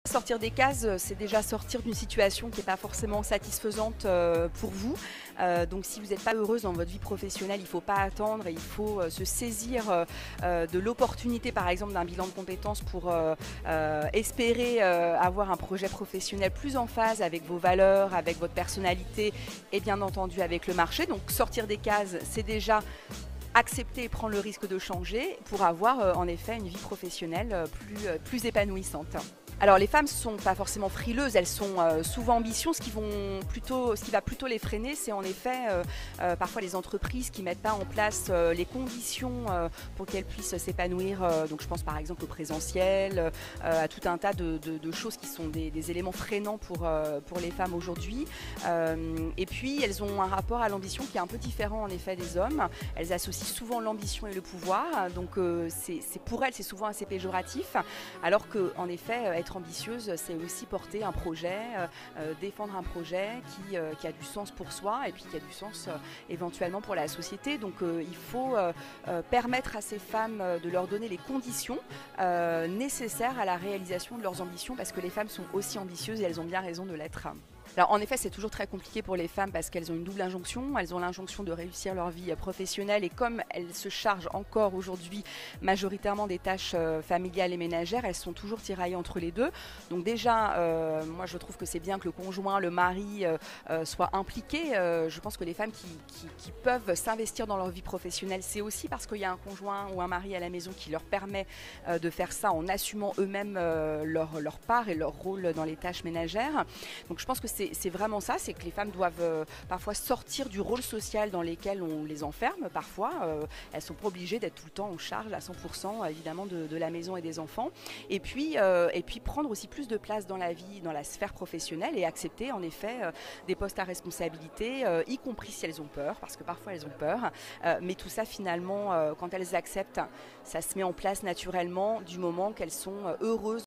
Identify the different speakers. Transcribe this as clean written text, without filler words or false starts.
Speaker 1: Sortir des cases, c'est déjà sortir d'une situation qui n'est pas forcément satisfaisante pour vous. Donc si vous n'êtes pas heureuse dans votre vie professionnelle, il ne faut pas attendre et il faut se saisir de l'opportunité par exemple d'un bilan de compétences pour espérer avoir un projet professionnel plus en phase avec vos valeurs, avec votre personnalité et bien entendu avec le marché. Donc sortir des cases, c'est déjà accepter et prendre le risque de changer pour avoir en effet une vie professionnelle plus épanouissante. Alors les femmes ne sont pas forcément frileuses, elles sont souvent ambitieuses. Ce qui va plutôt les freiner, c'est en effet parfois les entreprises qui ne mettent pas en place les conditions pour qu'elles puissent s'épanouir. Donc je pense par exemple au présentiel, à tout un tas de choses qui sont des éléments freinants pour les femmes aujourd'hui. Et puis elles ont un rapport à l'ambition qui est un peu différent en effet des hommes. Elles associent souvent l'ambition et le pouvoir, donc pour elles c'est souvent assez péjoratif, alors qu'en effet être ambitieuse, c'est aussi porter un projet, défendre un projet qui a du sens pour soi et puis qui a du sens éventuellement pour la société. Donc il faut permettre à ces femmes de leur donner les conditions nécessaires à la réalisation de leurs ambitions, parce que les femmes sont aussi ambitieuses et elles ont bien raison de l'être. Alors en effet, c'est toujours très compliqué pour les femmes parce qu'elles ont une double injonction. Elles ont l'injonction de réussir leur vie professionnelle et comme elles se chargent encore aujourd'hui majoritairement des tâches familiales et ménagères, elles sont toujours tiraillées entre les deux. Donc déjà, moi je trouve que c'est bien que le conjoint, le mari soit impliqué. Je pense que les femmes qui peuvent s'investir dans leur vie professionnelle, c'est aussi parce qu'il y a un conjoint ou un mari à la maison qui leur permet de faire ça en assumant eux-mêmes leur part et leur rôle dans les tâches ménagères. Donc je pense que c'est vraiment ça, c'est que les femmes doivent parfois sortir du rôle social dans lequel on les enferme. Parfois, elles ne sont pas obligées d'être tout le temps en charge à 100% évidemment de la maison et des enfants. Et puis prendre aussi plus de place dans la vie, dans la sphère professionnelle et accepter en effet des postes à responsabilité, y compris si elles ont peur, parce que parfois elles ont peur. Mais tout ça finalement, quand elles acceptent, ça se met en place naturellement du moment qu'elles sont heureuses